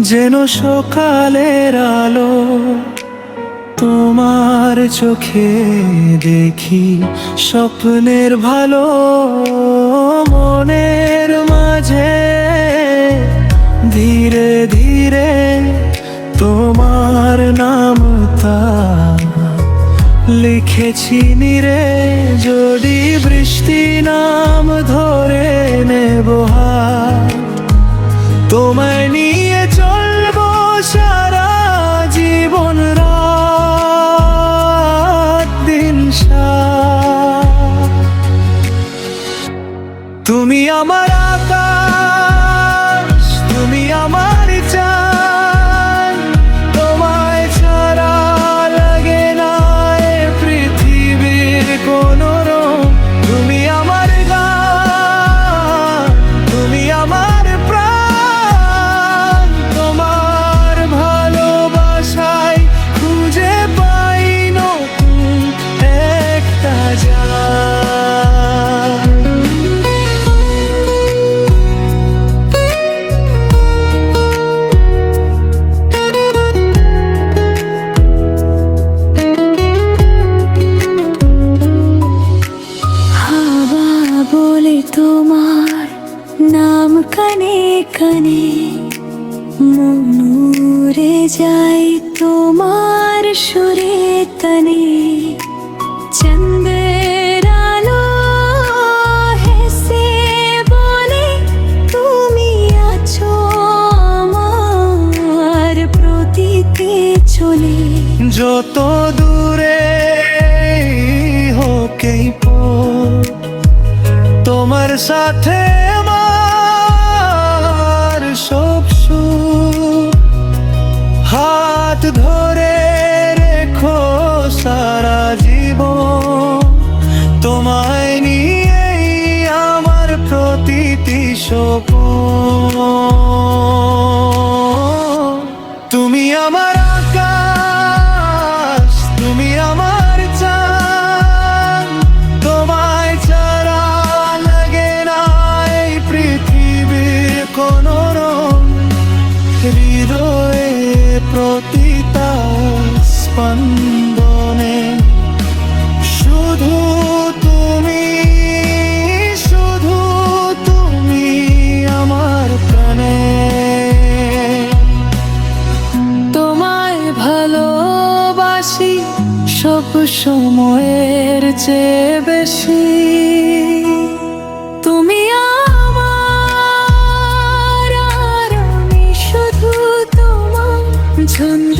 যেন সকালের আলো তোমার চোখে দেখি স্বপ্নের ভালো মনের মাঝে ধীরে ধীরে তোমার নামটা লিখেছি নিরে যদি বৃষ্টি নাম ধরে নেব হাত তোমায় নিয়ে চলবো সারা জীবন রাত দিন তুমি আমার আকাশ তুমি আমার চাঁদ তোমায় ছাড়া লাগে না এ পৃথিবীর কোনো রং তুমি আমার গান তুমি আমার প্রাণ তোমার ভালোবাসায় খুঁজে পাই নতুন একটা জান। বলে তোমার নাম কানে কানে মনুরে যাই তোমার সুরে তনে চন্দ্রের আলো হেসে বলে তুমি আছো আমার প্রতিতে চলে যত দূরে হোক এই পথ তোমার সাথে আমার সব সুখ হাত ধরে রেখো সারা জীবন তোমায় নিয়েই আমার প্রতিটি স্বপ্ন তুমি আমার আকাশ তুমি আমার চাঁদ তোমায় ছাড়া লাগে না এই পৃথিবীর কোনো রং হৃদয়ে প্রতিটা স্পন্দনে শুধু তুমি আমার প্রাণে তোমায় ভালোবাসি সব সময়ের চেয়ে বেশি তুমি আমার আর আমি শুধু তোমার ছন্দ